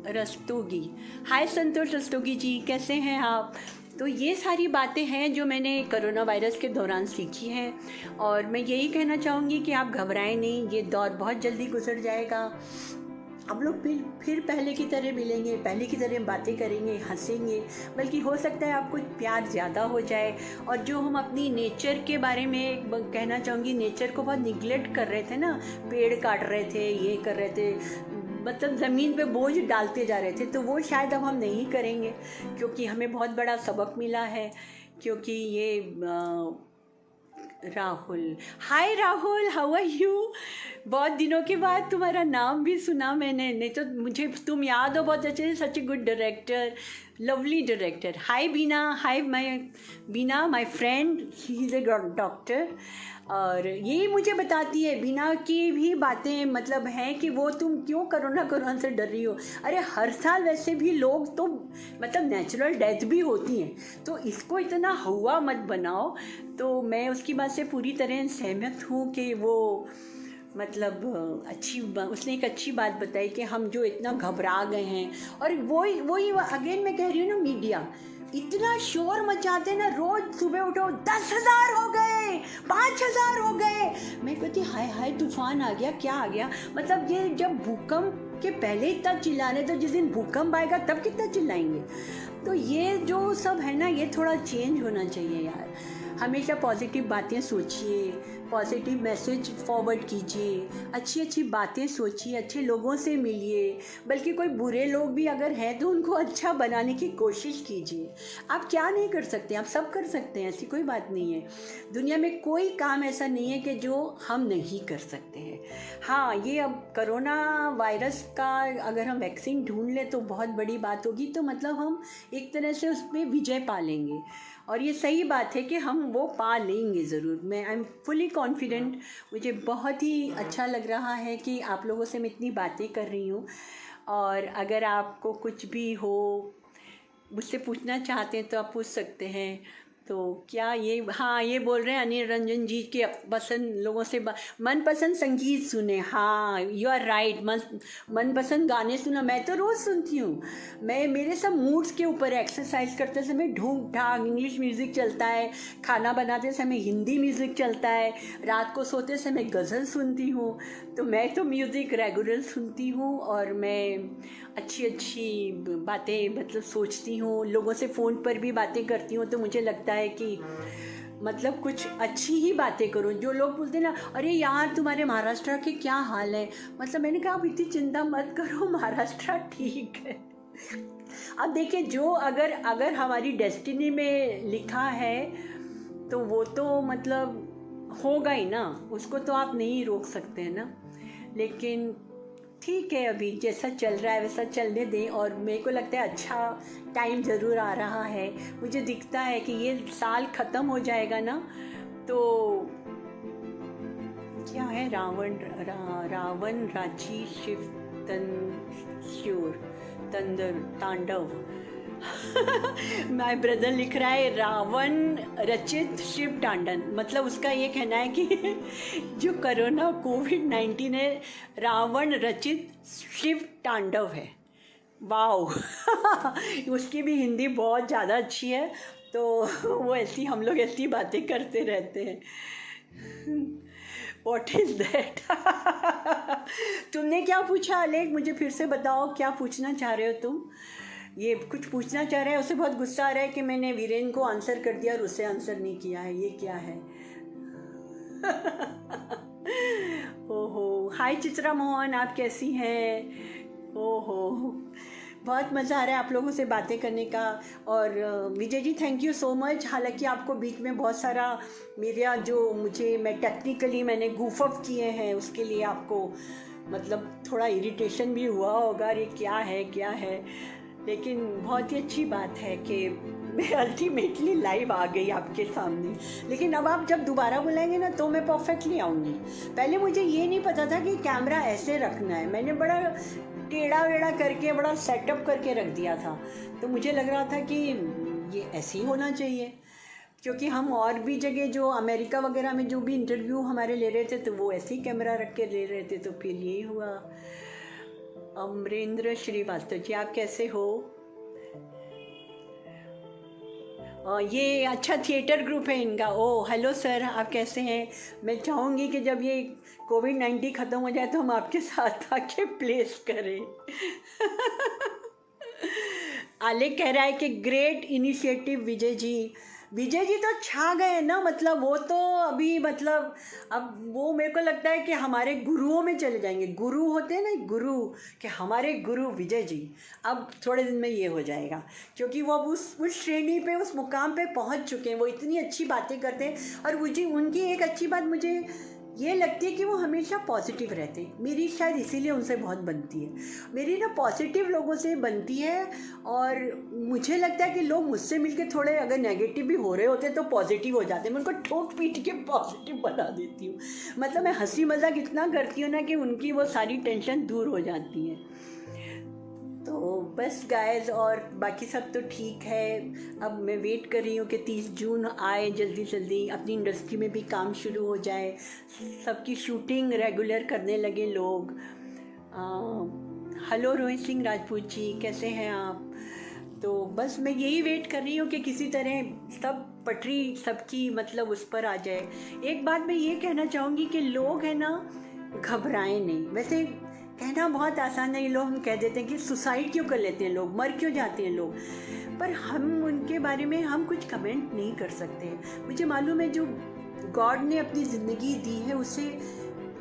रस्तोगी, हाय संतोष रस्तोगी जी, कैसे हैं आप? तो ये सारी बातें हैं जो मैंने कोरोना वायरस के दौरान सीखी हैं। और मैं यही कहना चाहूँगी कि आप घबराएं नहीं, ये दौर बहुत जल्दी गुजर जाएगा। हम लोग फिर पहले की तरह मिलेंगे, पहले की तरह बातें करेंगे, हंसेंगे, बल्कि हो सकता है आपको प्यार ज़्यादा हो जाए। और जो हम अपनी नेचर के बारे में कहना चाहूँगी, नेचर को बहुत निगलेक्ट कर रहे थे ना, पेड़ काट रहे थे, ये कर रहे थे, मतलब ज़मीन पे बोझ डालते जा रहे थे, तो वो शायद अब हम नहीं करेंगे, क्योंकि हमें बहुत बड़ा सबक मिला है। क्योंकि ये राहुल, हाय राहुल, हाउ आर यू? बहुत दिनों के बाद तुम्हारा नाम भी सुना मैंने, नहीं तो मुझे तुम याद हो बहुत अच्छे से। Such a good director, lovely director. Hi Bina, hi my Bina, my friend, he is a doctor. और यही मुझे बताती है बीना की भी बातें, मतलब हैं कि वो तुम क्यों कोरोना से डर रही हो। अरे हर साल वैसे भी लोग तो मतलब नेचुरल डेथ भी होती हैं, तो इसको इतना हुआ मत बनाओ। तो मैं उसकी बात से पूरी तरह सहमत हूँ कि वो मतलब उसने एक अच्छी बात बताई कि हम जो इतना घबरा गए हैं। और वही अगेन मैं कह रही हूँ ना, मीडिया इतना शोर मचाते हैं ना, रोज सुबह उठो 10,000 हो गए, 5,000 हो गए। मैं कहती हाय हाय तूफान आ गया, क्या आ गया। मतलब ये जब भूकंप के पहले इतना चिल्लाने, तो जिस दिन भूकंप आएगा तब कितना चिल्लाएंगे। तो ये जो सब है ना, ये थोड़ा चेंज होना चाहिए यार। हमेशा पॉजिटिव बातें सोचिए, पॉजिटिव मैसेज फॉरवर्ड कीजिए, अच्छी अच्छी बातें सोचिए, अच्छे लोगों से मिलिए। बल्कि कोई बुरे लोग भी अगर हैं तो उनको अच्छा बनाने की कोशिश कीजिए। आप क्या नहीं कर सकते, आप सब कर सकते हैं, ऐसी कोई बात नहीं है। दुनिया में कोई काम ऐसा नहीं है कि जो हम नहीं कर सकते हैं। हाँ, ये अब कोरोना वायरस का अगर हम वैक्सीन ढूंढ लें तो बहुत बड़ी बात होगी, तो मतलब हम एक तरह से उसमें विजय पा लेंगे। और ये सही बात है कि हम वो पा लेंगे ज़रूर। मैं आई एम फुली कॉन्फिडेंट। मुझे बहुत ही अच्छा लग रहा है कि आप लोगों से मैं इतनी बातें कर रही हूँ। और अगर आपको कुछ भी हो, मुझसे पूछना चाहते हैं तो आप पूछ सकते हैं। तो क्या ये, हाँ ये बोल रहे हैं अनिल रंजन जी के पसंद लोगों से मनपसंद संगीत सुने। हाँ यू आर राइट, मनपसंद गाने सुना। मैं तो रोज़ सुनती हूँ। मैं मेरे सब मूड्स के ऊपर, एक्सरसाइज करते समय ढूंढ ढाक इंग्लिश म्यूज़िक चलता है, खाना बनाते समय हिंदी म्यूज़िक चलता है, रात को सोते समय गज़ल सुनती हूँ। तो मैं तो म्यूज़िक रेगुलर सुनती हूँ और मैं अच्छी अच्छी बातें मतलब सोचती हूँ, लोगों से फ़ोन पर भी बातें करती हूँ। तो मुझे लगता है कि मतलब कुछ अच्छी ही बातें करो। जो लोग बोलते हैं ना, अरे यार तुम्हारे महाराष्ट्र के क्या हाल है, मतलब मैंने कहा आप इतनी चिंता मत करो, महाराष्ट्र ठीक है। अब देखिए, जो अगर हमारी डेस्टिनी में लिखा है तो वो तो मतलब होगा ही ना, उसको तो आप नहीं रोक सकते हैं ना। लेकिन ठीक है, अभी जैसा चल रहा है वैसा चलने दें। और मेरे को लगता है अच्छा टाइम ज़रूर आ रहा है। मुझे दिखता है कि ये साल ख़त्म हो जाएगा ना, तो क्या है, रावण रांची शिव तंदर तांडव। माय ब्रदर लिख रहा है रावण रचित शिव तांडन, मतलब उसका ये कहना है कि जो कोरोना कोविड-19 है, रावण रचित शिव तांडव है। वाओ। उसकी भी हिंदी बहुत ज़्यादा अच्छी है, तो वो ऐसी, हम लोग ऐसी बातें करते रहते हैं। What is that? तुमने क्या पूछा अलेख, मुझे फिर से बताओ, क्या पूछना चाह रहे हो तुम? ये कुछ पूछना चाह रहा है, उसे बहुत गुस्सा आ रहा है कि मैंने वीरेन को आंसर कर दिया और उसे आंसर नहीं किया है। ये क्या है? ओहो, हाय चित्रा मोहन, आप कैसी हैं? ओहो, बहुत मज़ा आ रहा है आप लोगों से बातें करने का। और Vijay ji thank you so much. हालांकि आपको बीच में बहुत सारा मेरा जो मैं टेक्निकली मैंने गूफ अप किए हैं, उसके लिए आपको मतलब थोड़ा इरिटेशन भी हुआ होगा, ये क्या है। लेकिन बहुत ही अच्छी बात है कि मैं अल्टीमेटली लाइव आ गई आपके सामने। लेकिन अब आप जब दोबारा बुलाएंगे ना तो मैं परफेक्टली आऊँगी। पहले मुझे ये नहीं पता था कि कैमरा ऐसे रखना है, मैंने बड़ा टेढ़ा वेढ़ा करके बड़ा सेटअप करके रख दिया था। तो मुझे लग रहा था कि ये ऐसे ही होना चाहिए, क्योंकि हम और भी जगह जो अमेरिका वगैरह में जो भी इंटरव्यू हमारे ले रहे थे तो वो ऐसे ही कैमरा रख के ले रहे थे, तो फिर यही हुआ। अमरेंद्र श्रीवास्तव जी, आप कैसे हो? ये अच्छा थिएटर ग्रुप है इनका। ओह हेलो सर, आप कैसे हैं? मैं चाहूँगी कि जब ये कोविड-19 ख़त्म हो जाए तो हम आपके साथ आके प्लेस करें। आलेख कह रहा है कि ग्रेट इनिशिएटिव विजय जी, विजय जी तो छा गए ना, मतलब वो तो अभी मतलब अब वो मेरे को लगता है कि हमारे गुरुओं में चले जाएंगे। गुरु होते हैं ना, गुरु, कि हमारे गुरु विजय जी अब थोड़े दिन में ये हो जाएगा, क्योंकि वो अब उस श्रेणी पे, उस मुकाम पे पहुंच चुके हैं। वो इतनी अच्छी बातें करते हैं। और मुझे उनकी एक अच्छी बात मुझे ये लगती है कि वो हमेशा पॉजिटिव रहते हैं। मेरी शायद इसीलिए उनसे बहुत बनती है, मेरी ना पॉजिटिव लोगों से बनती है। और मुझे लगता है कि लोग मुझसे मिलके थोड़े अगर नेगेटिव भी हो रहे होते तो पॉजिटिव हो जाते हैं। मैं उनको ठोक पीट के पॉजिटिव बना देती हूँ। मतलब मैं हंसी मजाक इतना करती हूँ ना कि उनकी वो सारी टेंशन दूर हो जाती है। तो बस गाइस, और बाकी सब तो ठीक है। अब मैं वेट कर रही हूँ कि 30 जून आए, जल्दी जल्दी अपनी इंडस्ट्री में भी काम शुरू हो जाए, सबकी शूटिंग रेगुलर करने लगे लोग। हेलो रोहित सिंह राजपूत जी, कैसे हैं आप? तो बस मैं यही वेट कर रही हूँ कि किसी तरह सब पटरी सबकी मतलब उस पर आ जाए। एक बात मैं ये कहना चाहूँगी कि लोग हैं ना, घबराएं नहीं। वैसे कहना बहुत आसान है, ये लोग हम कह देते हैं कि सुसाइड क्यों कर लेते हैं लोग, मर क्यों जाते हैं लोग, पर हम उनके बारे में हम कुछ कमेंट नहीं कर सकते। मुझे मालूम है जो गॉड ने अपनी ज़िंदगी दी है उसे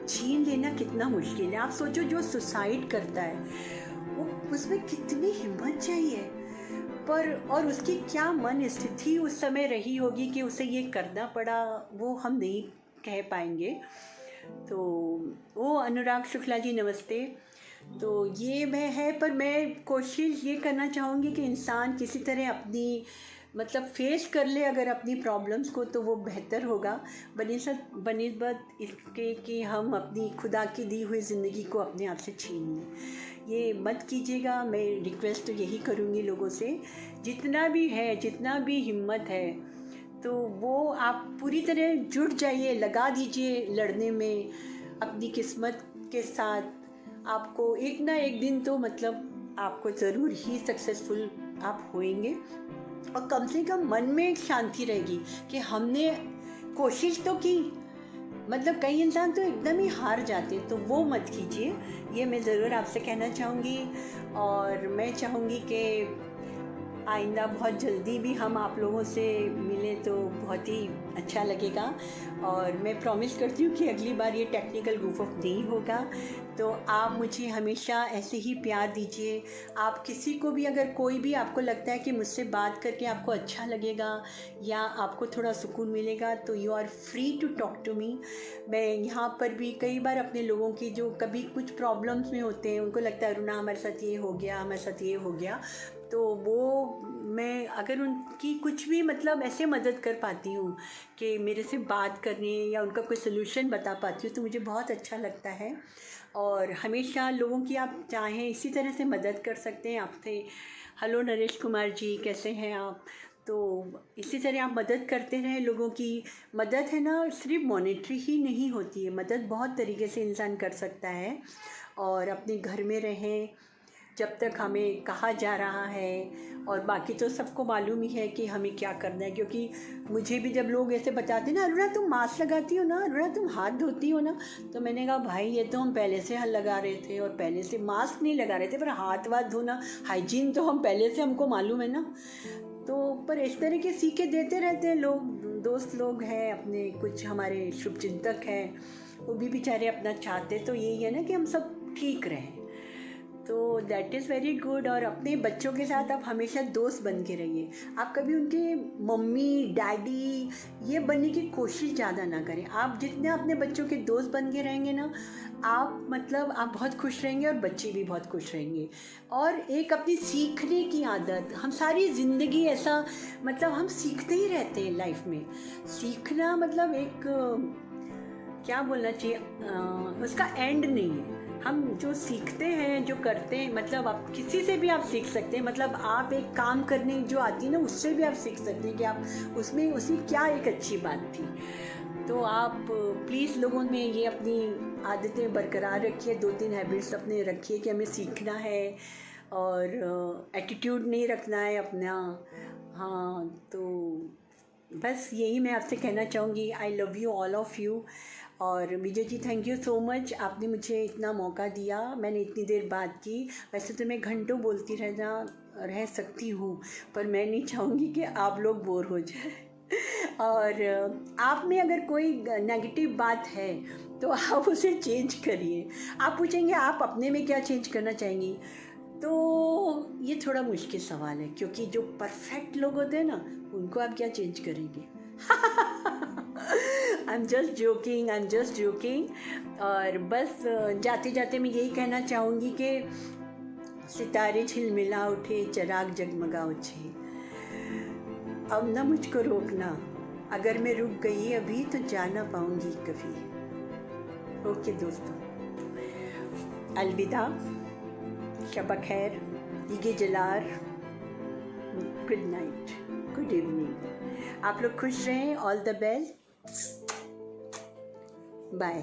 छीन लेना कितना मुश्किल है। आप सोचो जो सुसाइड करता है वो, उसमें कितनी हिम्मत चाहिए, पर और उसकी क्या मन स्थिति उस समय रही होगी कि उसे ये करना पड़ा, वो हम नहीं कह पाएंगे। तो वो अनुराग शुक्ला जी नमस्ते। तो ये मैं है, पर मैं कोशिश ये करना चाहूँगी कि इंसान किसी तरह अपनी मतलब फेस कर ले अगर अपनी प्रॉब्लम्स को, तो वो बेहतर होगा बनिस्बत इसके कि हम अपनी खुदा की दी हुई ज़िंदगी को अपने आप से छीन लें। ये मत कीजिएगा। मैं रिक्वेस्ट तो यही करूँगी लोगों से, जितना भी है, जितना भी हिम्मत है, तो वो आप पूरी तरह जुट जाइए, लगा दीजिए लड़ने में अपनी किस्मत के साथ। आपको एक ना एक दिन तो मतलब आपको ज़रूर ही सक्सेसफुल आप होएंगे। और कम से कम मन में एक शांति रहेगी कि हमने कोशिश तो की। मतलब कई इंसान तो एकदम ही हार जाते, तो वो मत कीजिए, ये मैं ज़रूर आपसे कहना चाहूँगी। और मैं चाहूँगी कि आइंदा बहुत जल्दी भी हम आप लोगों से मिलें तो बहुत ही अच्छा लगेगा। और मैं प्रॉमिस करती हूँ कि अगली बार ये टेक्निकल goof off नहीं होगा। तो आप मुझे हमेशा ऐसे ही प्यार दीजिए। आप किसी को भी, अगर कोई भी आपको लगता है कि मुझसे बात करके आपको अच्छा लगेगा या आपको थोड़ा सुकून मिलेगा, तो you are free to talk to me. मैं यहाँ पर भी कई बार अपने लोगों की जो कभी कुछ प्रॉब्लम्स में होते हैं, उनको लगता है अरुणा हमारे साथ ये हो गया, हमारे साथ ये हो गया, तो वो मैं अगर उनकी कुछ भी मतलब ऐसे मदद कर पाती हूँ कि मेरे से बात करने या उनका कोई सलूशन बता पाती हूँ, तो मुझे बहुत अच्छा लगता है। और हमेशा लोगों की आप चाहें इसी तरह से मदद कर सकते हैं आपसे। हेलो नरेश कुमार जी, कैसे हैं आप? तो इसी तरह आप मदद करते रहें लोगों की। मदद है ना, सिर्फ मॉनेटरी ही नहीं होती है, मदद बहुत तरीके से इंसान कर सकता है। और अपने घर में रहें जब तक हमें कहा जा रहा है, और बाकी तो सबको मालूम ही है कि हमें क्या करना है। क्योंकि मुझे भी जब लोग ऐसे बताते ना, अरुणा तुम मास्क लगाती हो ना, अरुणा तुम हाथ धोती हो ना, तो मैंने कहा भाई ये तो हम पहले से हल लगा रहे थे, और पहले से मास्क नहीं लगा रहे थे, पर हाथ वाथ धोना, हाइजीन तो हम पहले से हमको मालूम है ना। तो पर इस तरह के सीखे देते रहते हैं लोग, दोस्त लोग हैं अपने, कुछ हमारे शुभचिंतक हैं, वो भी बेचारे अपना चाहते, तो यही है ना कि हम सब ठीक रहें। तो दैट इज़ वेरी गुड। और अपने बच्चों के साथ आप हमेशा दोस्त बन के रहिए। आप कभी उनके मम्मी डैडी ये बनने की कोशिश ज़्यादा ना करें। आप जितने अपने बच्चों के दोस्त बन के रहेंगे ना, आप मतलब आप बहुत खुश रहेंगे और बच्चे भी बहुत खुश रहेंगे। और एक अपनी सीखने की आदत, हम सारी ज़िंदगी ऐसा मतलब हम सीखते ही रहते हैं लाइफ में। सीखना मतलब एक क्या बोलना चाहिए, उसका एंड नहीं है। हम जो सीखते हैं, जो करते हैं, मतलब आप किसी से भी आप सीख सकते हैं। मतलब आप एक काम करने जो आती है ना, उससे भी आप सीख सकते हैं कि आप उसमें उसी क्या एक अच्छी बात थी। तो आप प्लीज़ लोगों में ये अपनी आदतें बरकरार रखिए, 2-3 हैबिट्स अपने रखिए कि हमें सीखना है और एटीट्यूड नहीं रखना है अपना। हाँ, तो बस यही मैं आपसे कहना चाहूँगी। I love you all of you. और Vijay ji thank you so much, आपने मुझे इतना मौका दिया, मैंने इतनी देर बात की। वैसे तो मैं घंटों बोलती रह सकती हूँ, पर मैं नहीं चाहूँगी कि आप लोग बोर हो जाए। और आप में अगर कोई नेगेटिव बात है तो आप उसे चेंज करिए। आप पूछेंगे आप अपने में क्या चेंज करना चाहेंगी, तो ये थोड़ा मुश्किल सवाल है, क्योंकि जो परफेक्ट लोग होते हैं ना, उनको आप क्या चेंज करेंगे। I am just joking. और बस जाते जाते मैं यही कहना चाहूँगी कि सितारे झिलमिला उठे, चिराग जगमगा उठे, अब ना मुझको रोकना, अगर मैं रुक गई अभी तो जा ना पाऊंगी कभी। ओके दोस्तों, अलविदा, शब खैर, ईगे जलार, गुड नाइट, गुड इवनिंग। आप लोग खुश रहें, ऑल द बेस्ट, बाय।